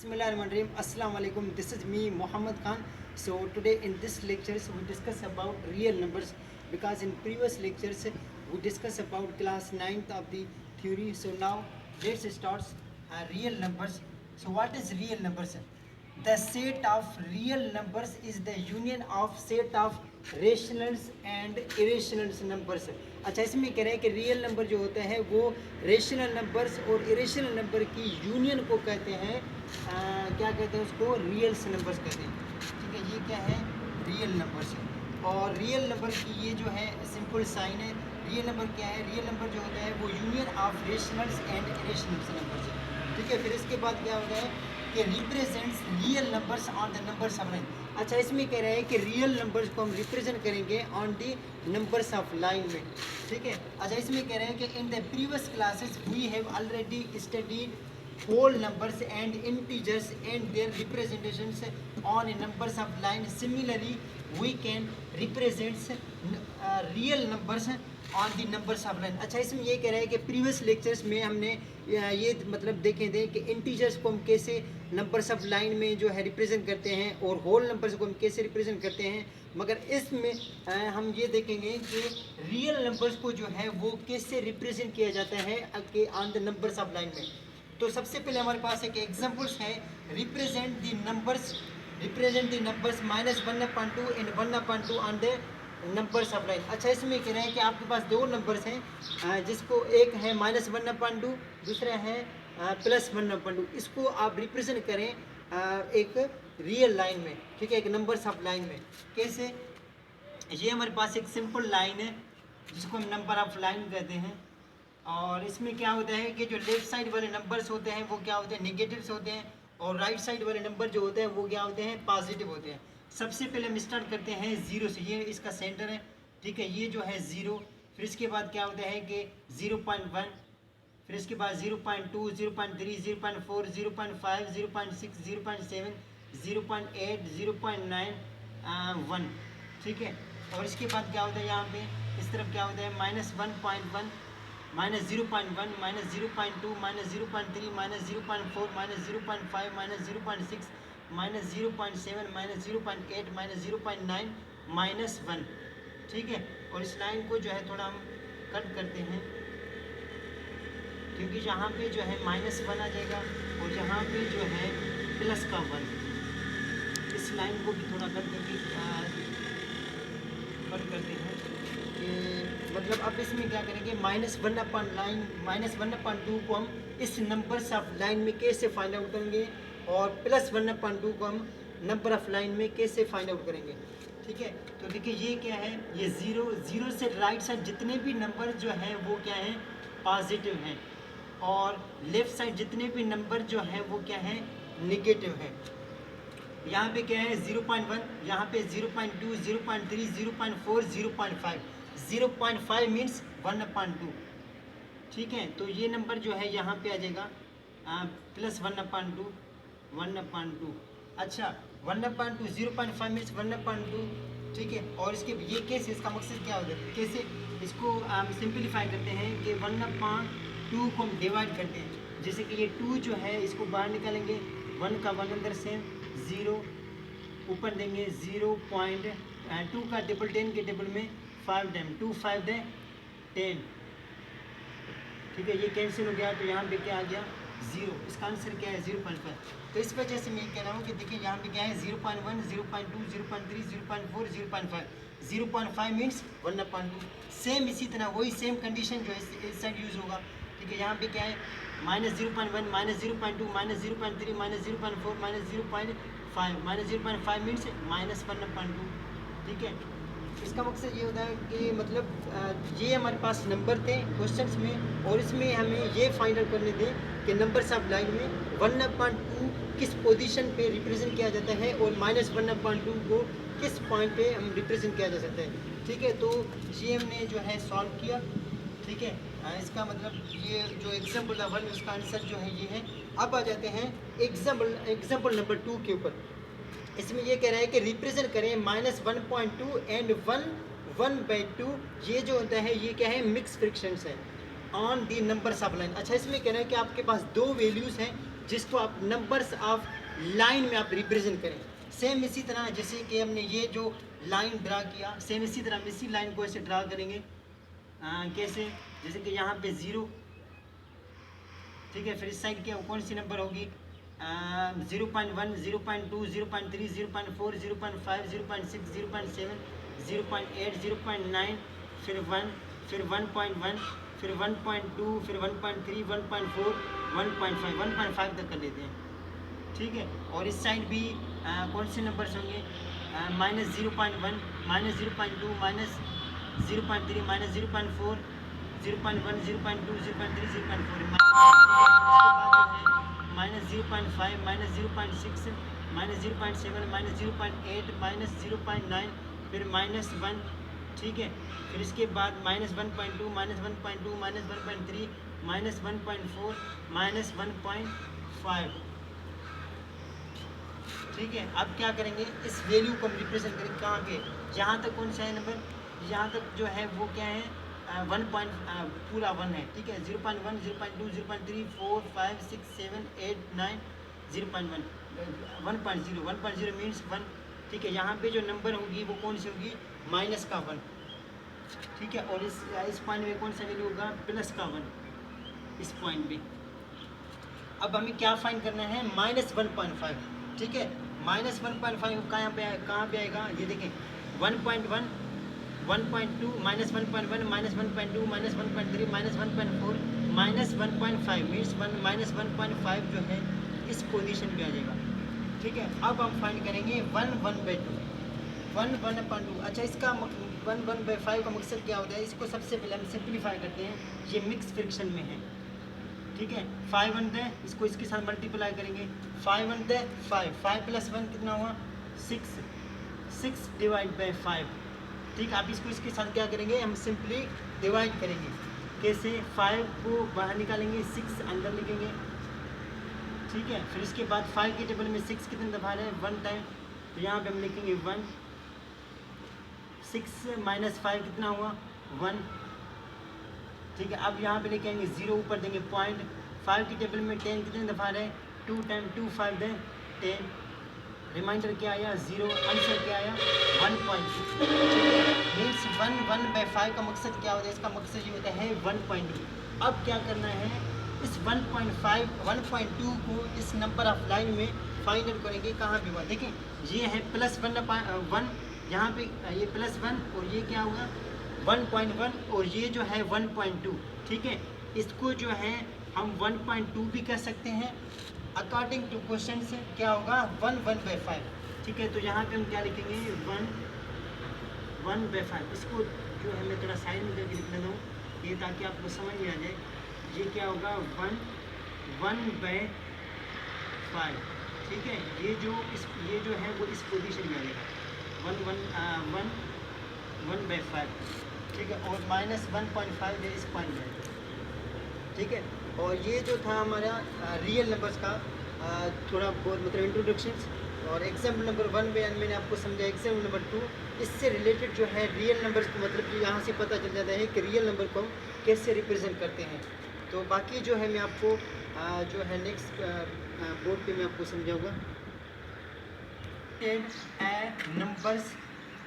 Bismillahirrahmanirrahim. Assalamu alaikum. This is me, Muhammad Khan. So today in this lectures we discuss about real numbers, because in previous lectures we discuss about class 9th of the theory. So now let's start real numbers. So what is real numbers? The set of real numbers is the union of set of rationals and irrationals numbers. अच्छा, इसमें कह रहे हैं कि real number जो होता है वो रेशनल नंबर्स और इरेशनल नंबर की यूनियन को कहते हैं क्या कहते हैं उसको, रियल्स नंबर्स कहते हैं। ठीक है, ये क्या है, रियल नंबर्स है। और रियल नंबर की ये जो है सिंपल साइन है। रियल नंबर क्या है, रियल नंबर जो होता है वो union of rationals and irrationals numbers है। ठीक है, फिर इसके बाद क्या होता है कि represents real numbers on the numbers of line. अच्छा, इसमें कह रहा है कि रियल नंबर्स को हम रिप्रेजेंट करेंगे on the numbers of line में। ठीक है, अच्छा इसमें कह रहे हैं कि in the previous classes we have already studied whole numbers and integers and their representations on numbers of line. Similarly we can represent real numbers on the numbers of line. अच्छा, इसमें ये कह रहा है कि प्रीवियस लेक्चर्स में हमने ये मतलब देखे थे कि इंटीजर्स को हम कैसे नंबर्स ऑफ लाइन में जो है रिप्रेजेंट करते हैं और होल नंबर्स को हम कैसे रिप्रेजेंट करते हैं, मगर इसमें हम ये देखेंगे कि रियल नंबर्स को जो है वो कैसे रिप्रेजेंट किया जाता है on the numbers of line में। तो सबसे पहले हमारे पास एक एग्जांपल्स है, represent the numbers -1/2 and 1/2 on the numbers of line. अच्छा, इसमें कह रहे हैं कि आपके पास दो नंबर्स हैं जिसको एक है -1/2, दूसरा है +1/2। इसको आप रिप्रेजेंट करें एक रियल लाइन में। ठीक है, एक नंबर्स ऑफ लाइन में। कैसे, ये हमारे पास एक सिंपल लाइन है जिसको हम नंबर ऑफ लाइन कहते हैं। और इसमें क्या होता है कि जो लेफ्ट साइड वाले नंबर्स होते हैं वो क्या होते हैं, नेगेटिव्स होते हैं, और राइट साइड वाले नंबर जो होते हैं वो क्या होते हैं, पॉजिटिव होते हैं। सबसे पहले हम स्टार्ट करते हैं 0 से, ये इसका सेंटर है। ठीक है, ये जो है 0, फिर इसके बाद क्या होता है कि 0.1, फिर इसके बाद 0.2, 0.3, 0.4, 0.5, 0.6, 0.7, 0.8, 0.9, 1। ठीक है, और इसके बाद क्या होता है, यहाँ पे इस तरफ क्या होता है, -1.1, -0.1, -0.2, -0.3, -0.4, -0.5, -0.6, -0.7, -0.8, -0.9, -1। ठीक है, और इस लाइन को जो है थोड़ा हम कट करते हैं, क्योंकि यहाँ पे जो है -1 आ जाएगा और यहाँ पे जो है +1। इस लाइन को भी थोड़ा कट करते हैं कि मतलब अब इसमें क्या करेंगे, -1/2 को हम इस नंबर्स ऑफ लाइन में कैसे फाइंड आउट करेंगे और +1/2 को हम नंबर ऑफ लाइन में कैसे फाइंड आउट करेंगे। ठीक है, तो देखिए ये क्या है, ये 0 से राइट साइड जितने भी नंबर जो हैं वो क्या हैं, पॉजिटिव हैं, और लेफ्ट साइड जितने भी नंबर जो हैं वो क्या हैं, निगेटिव हैं। यहाँ पे क्या है 0.1, यहाँ पे 0.2, 0.3, 0.4, 0.5। 0.5 मीन्स 1/2। ठीक है, तो ये नंबर जो है यहाँ पे आ जाएगा +1/2, 1/2। अच्छा, 1/2, 0.5 मीन्स 1/2। ठीक है, और इसके ये कैसे, इसका मकसद क्या होता है, कैसे इसको हम सिंप्लीफाई करते हैं कि 1/2 को हम डिवाइड करते हैं। जैसे कि ये 2 जो है इसको बाहर निकालेंगे, 1 का 1 अंदर से, 0 ऊपर देंगे, 0.2 का टेबल 10 के टेबल में 5 टाइम 2 5 10। ठीक है, ये कैंसिल हो गया, तो यहाँ पे क्या आ गया, 0। इसका आंसर क्या है, 0.5। तो इस वजह से मैं कह रहा हूँ कि देखिए यहाँ पे क्या है 0.1, 0.2, 0.3, 0.4, 0.5। 0.5 मीन्स 1/2। सेम इसी तरह वही सेम कंडीशन जो है इस साइड यूज़ होगा। ठीक है, यहाँ पे क्या है -0.1, -0.2, -0.3, -0.4, -0.5, -0.5 मीन्स -1/2। ठीक है, इसका मकसद ये होता है कि मतलब ये हमारे पास नंबर थे क्वेश्चंस में, और इसमें हमें ये फाइंड आउट करने थे कि नंबर्स ऑफ लाइन में 1/2 किस पोजीशन पे रिप्रेजेंट किया जाता है और -1/2 को किस पॉइंट पे हम रिप्रेजेंट किया जा सकता है। ठीक है, तो ये हमने जो है सॉल्व किया। ठीक है, इसका मतलब ये जो एग्जाम्पल नंबर 1 उसका आंसर जो है ये है। अब आ जाते हैं एग्जाम्पल नंबर 2 के ऊपर। इसमें ये कह रहा है कि रिप्रेजेंट करें -1.2 एंड 1/2। ये जो होता है ये क्या है, मिक्स फ्रिक्शंस है on the numbers of line. अच्छा, इसमें कह रहा है कि आपके पास दो वैल्यूज़ हैं जिसको आप नंबर्स ऑफ लाइन में आप रिप्रेजेंट करें। सेम इसी तरह जैसे कि हमने ये जो लाइन ड्रा किया, सेम इसी तरह हम इसी लाइन को ऐसे ड्रा करेंगे। कैसे? जैसे कि यहाँ पे 0, ठीक है, फिर इस साइड क्या कौन सी नंबर होगी? 0.1, 0.2, 0.3, 0.4, 0.5, 0.6, 0.7, 0.8, 0.9, फिर 1, फिर 1.1, फिर 1.2, फिर 1.3, 1.4, 1.5, 1.5 तक कर लेते हैं, ठीक है। और इस साइड भी कौन से नंबर्स होंगे? -0.1, -0.2, -0.3, -0.4, 0.1, 0.2, 0.3, 0.4, -0.5, -0.6, -0.7, -0.8, -0.9, फिर -1, ठीक है। फिर इसके बाद -1.2, -1.2, -1.3, -1.4, -1.5, ठीक है। अब क्या करेंगे? इस वैल्यू को हम रिप्रेजेंट करेंगे कहाँ पे? जहाँ तक कौन सा है नंबर, यहाँ तक जो है वो क्या है? 1 पूरा 1 है, ठीक है। 0.1, 0.2, 0.3, 4, 5, 6, 7, 8, 9, 0.1, 1.0, 1.0 मीन्स 1, ठीक है। यहाँ पे जो नंबर होगी वो कौन सी होगी? माइनस का 1, ठीक है। और इस पॉइंट में कौन सा वैल्यू होगा? प्लस का 1, इस पॉइंट पे। अब हमें क्या फाइंड करना है? -1.5, ठीक है। -1.5 कहाँ पे आएगा? ये देखें, 1.1, 1.2, -1.1, -1.2, -1.3, -1.4, -1.5 मीन्स -1.5 जो है इस पोजीशन पे आ जाएगा, ठीक है। अब हम फाइंड करेंगे 1/2, 1/2। अच्छा, इसका 1/5 का मकसद क्या होता है? इसको सबसे पहले हम सिंप्लीफाई करते हैं, ये मिक्स फ्रिक्शन में है, ठीक है। 5 1 है, इसको इसके साथ मल्टीप्लाई करेंगे। 5 1 है 5, 5 + 1 कितना हुआ? 6, 6 / 5, ठीक है। अब इसको इसके साथ क्या करेंगे? हम सिंपली डिवाइड करेंगे। कैसे? 5 को बाहर निकालेंगे, 6 अंदर लिखेंगे, ठीक है। फिर इसके बाद 5 के टेबल में 6 कितने दफा है? 1 टाइम, तो यहाँ पे हम लिखेंगे 1, 6 - 5 कितना हुआ? 1, ठीक है। अब यहाँ पे लेके आएंगे 0, ऊपर देंगे पॉइंट। 5 की टेबल में 10 कितने दफा रहे? 2 टाइम 2 5 दें 10, रिमाइंडर क्या आया? 0, आंसर क्या आया? 1.2, मीन्स 1/5 का मकसद क्या होता है? इसका मकसद ये होता है 1.2। अब क्या करना है? इस 1.5 1.2 को इस नंबर ऑफ लाइन में फाइंड आउट करेंगे। कहाँ पे हुआ? देखें, ये है +1, यहाँ पे ये +1 और ये क्या हुआ? 1.1 और ये जो है 1.2, ठीक है। इसको जो है हम 1.2 भी कह सकते हैं। अकॉर्डिंग टू क्वेश्चन से क्या होगा? 1/5, ठीक है। तो यहाँ पे हम क्या लिखेंगे? 1/5। इसको जो है मैं थोड़ा साइड में करके लिख लेता हूँ, ये ताकि आपको समझ में आ जाए। ये क्या होगा? 1/5, ठीक है। ये जो है वो इस पोजीशन में आ जाएगा, 1/5, ठीक है। और -1.5 है इस पॉइंट में, ठीक है। और ये जो था हमारा रियल नंबर्स का थोड़ा बहुत मतलब इंट्रोडक्शन। और एग्जाम्पल नंबर 1 में मैंने आपको समझा। एग्जाम्पल नंबर 2 इससे रिलेटेड जो है रियल नंबर्स को मतलब कि यहाँ से पता चल जाता है कि रियल नंबर को हम कैसे रिप्रेजेंट करते हैं। तो बाकी जो है मैं आपको जो है नेक्स्ट बोर्ड पे मैं आपको समझाऊँगा। Numbers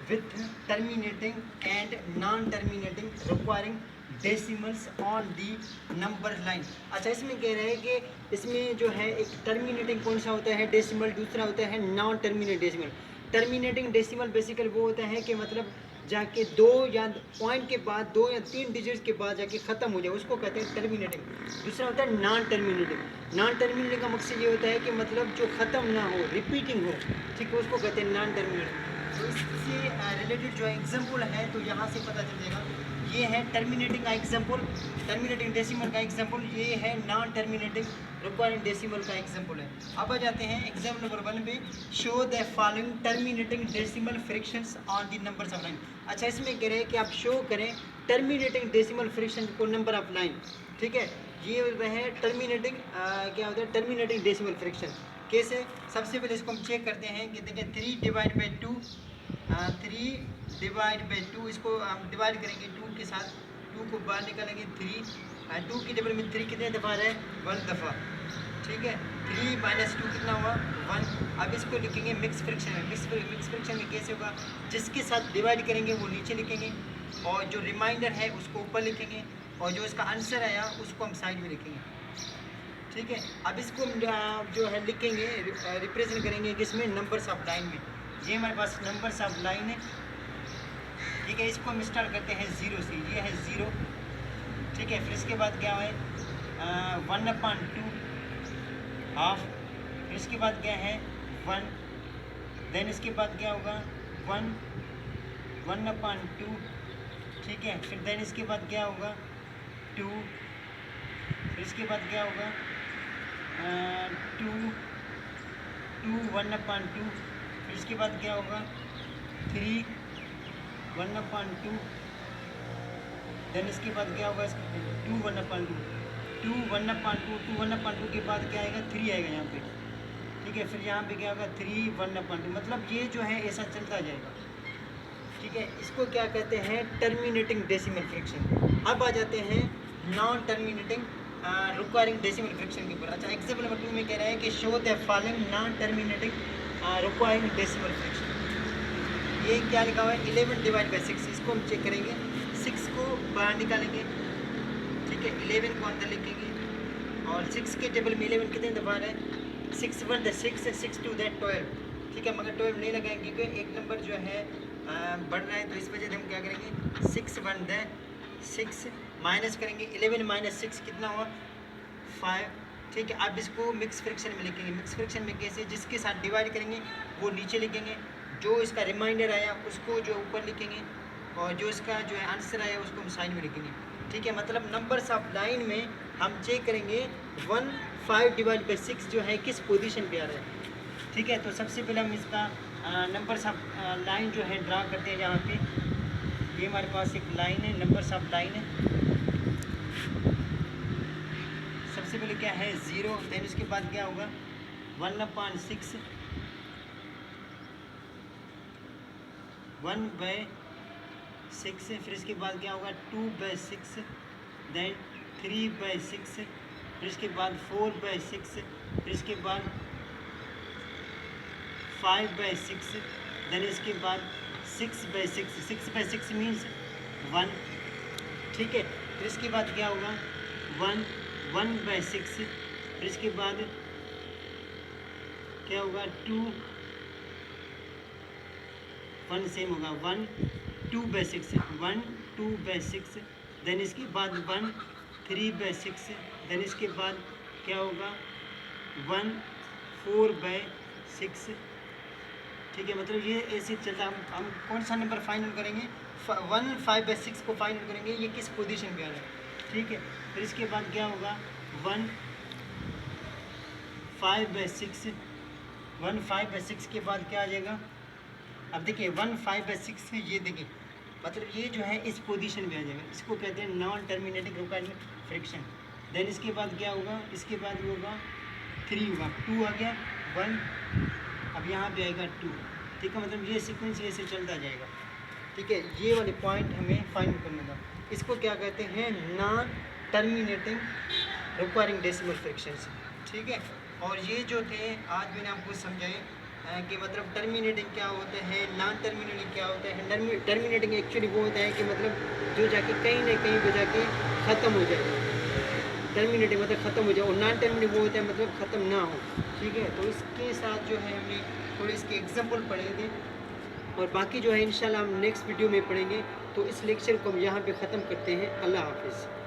with terminating and non-terminating requiring decimals on the number line। अच्छा, इसमें कह रहे हैं कि इसमें जो है एक टर्मिनेटिंग कौन सा होता है? डेसिमल। दूसरा होता है non terminate decimal. Terminating decimal basically वो होता है कि मतलब जाके 2 या पॉइंट के बाद 2 या 3 डिजिट्स के बाद जाके ख़त्म हो जाए, उसको कहते हैं टर्मिनेटिंग। दूसरा होता है नॉन टर्मिनेटिंग। नॉन टर्मिनेटिंग का मकसद ये होता है कि मतलब जो ख़त्म ना हो, रिपीटिंग हो, ठीक है, उसको कहते हैं नॉन टर्मिनेटिंग। तो इससे रिलेटेड जो एग्जाम्पल है तो यहाँ से पता चल जाएगा। ये है टर्मिनेटिंग का एग्जाम्पल, टर्मिनेटिंग डेसिमल का एग्जाम्पल। ये है नॉन टर्मिनेटिंग रिक्वायरिंग डेसिमल का एग्जाम्पल है। अब आ जाते हैं एग्जाम्पल नंबर 1 पे। Show the following terminating decimal fractions on the numbers of line. अच्छा, इसमें कह रहे हैं कि आप शो करें टर्मिनेटिंग डेसिमल फ्रैक्शन को नंबर ऑफ लाइन, ठीक है। ये है टर्मिनेटिंग क्या होता है? Terminating decimal fraction. कैसे? सबसे पहले इसको हम चेक करते हैं कि देखिए 3/2, 3/2, इसको हम डिवाइड करेंगे 2 के साथ। 2 को बाहर निकालेंगे, 3, 2 की टेबल में 3 कितने दफ़ा रहे? 1 दफ़ा। ठीक है, 3 माइनस 2 कितना हुआ 1। अब इसको लिखेंगे मिक्स फ्रैक्शन में। मिक्स फ्रैक्शन में कैसे होगा, जिसके साथ डिवाइड करेंगे वो नीचे लिखेंगे और जो रिमाइंडर है उसको ऊपर लिखेंगे और जो इसका आंसर आया उसको हम साइड में लिखेंगे। ठीक है, अब इसको हम जो है लिखेंगे, रिप्रेजेंट करेंगे किसमें, नंबर्स ऑफ लाइन में। ये हमारे पास नंबर्स ऑफ लाइन है। ठीक है, इसको हम स्टार्ट करते हैं 0 से। ये है 0। ठीक है, फिर इसके बाद क्या है 1/2 हाफ। फिर इसके बाद क्या है 1। देन इसके बाद क्या होगा 1 1/2। ठीक है, फिर देन इसके बाद क्या होगा 2। फिर इसके बाद क्या होगा 2 1/2। फिर इसके बाद क्या होगा 3 1/2। देन इसके बाद क्या होगा 2 1/2 2 1/2 के बाद क्या आएगा 3 आएगा यहाँ पे। ठीक है, फिर यहाँ पे क्या होगा 3 1/2। मतलब ये जो है ऐसा चलता जाएगा। ठीक है, इसको क्या कहते हैं, टर्मिनेटिंग डेसिमल फ्रैक्शन। अब आ जाते हैं non terminating requiring decimal fraction के ऊपर। अच्छा, एग्जाम्पल नंबर 2 में कह रहा है कि show the following non terminating requiring decimal fraction. ये क्या लिखा हुआ है 11 डिवाइड बाई 6। इसको हम चेक करेंगे, 6 को बाहर निकालेंगे। ठीक है, 11 को अंदर लिखेंगे और 6 के टेबल में 11 कितने दफा है 6 1 द 6 6 2 दैट 12। ठीक है, मगर 12 नहीं लगाएंगे क्योंकि एक नंबर जो है बढ़ रहा है, तो इस वजह से हम क्या करेंगे 6 1 द 6 माइनस करेंगे। 11 माइनस 6 कितना हुआ 5। ठीक है, अब इसको मिक्स फ्रैक्शन में लिखेंगे। मिक्स फ्रैक्शन में कैसे, जिसके साथ डिवाइड करेंगे वो नीचे लिखेंगे, जो इसका रिमाइंडर आया उसको जो ऊपर लिखेंगे और जो इसका जो है आंसर आया उसको हम साइड में लिखेंगे। ठीक है, मतलब नंबर्स ऑफ लाइन में हम चेक करेंगे 1 5 डिवाइड बाई 6 जो है किस पोजीशन पे आ रहा है। ठीक है, तो सबसे पहले हम इसका नंबर्स ऑफ लाइन जो है ड्रा करते हैं। यहाँ पे ये हमारे पास एक लाइन है, नंबर्स ऑफ लाइन है। सबसे पहले क्या है 0। देन उसके बाद क्या होगा 1/6 1/6। फिर इसके बाद क्या होगा 2/6। देन 3/6। फिर इसके बाद 4/6। फिर इसके बाद 5/6। देन इसके बाद 6/6। 6/6 मीन्स 1। ठीक है, फिर इसके बाद क्या होगा 1/6। फिर इसके बाद क्या होगा 2 1 सेम होगा 1 2/6 1 2/6। देन इसके बाद 1 3/6। देन इसके बाद क्या होगा 1 4/6। ठीक है, मतलब ये ऐसे चलता। हम कौन सा नंबर फाइनल करेंगे 1 5/6 को फाइनल करेंगे, ये किस पोजीशन पे आ रहा है। ठीक है, फिर इसके बाद क्या होगा 1 5/6। 1 5/6 के बाद क्या आ जाएगा, अब देखिए 1 5/6 है, ये देखिए मतलब ये जो है इस पोजीशन में आ जाएगा। इसको कहते हैं non terminating requiring fraction. Then इसके बाद क्या होगा, इसके बाद होगा 3 होगा 2 आ गया 1, अब यहाँ पे आएगा 2। ठीक है, मतलब ये सीक्वेंस ऐसे चलता जाएगा। ठीक है, ये वाले पॉइंट हमें फाइंड करना था। इसको क्या कहते हैं non terminating requiring decimal fractions. ठीक है, और ये जो थे आज मैंने आपको समझाए कि मतलब टर्मिनेटिंग क्या होता है, नॉन टर्मिनेटिंग क्या होता है। टर्मिनेटिंग एक्चुअली वो होता है कि मतलब जो जाके कहीं ना कहीं पे जाके ख़त्म हो जाए। टर्मिनेटिंग मतलब ख़त्म हो जाए, और नॉन टर्मिनेटिंग वो होता है मतलब ख़त्म ना हो। ठीक है, तो इसके साथ जो है हमने थोड़े इसके एग्जाम्पल पढ़े थे और बाकी जो है इंशाल्लाह हम नेक्स्ट वीडियो में पढ़ेंगे। तो इस लेक्चर को हम यहाँ पे ख़त्म करते हैं। अल्लाह हाफिज़।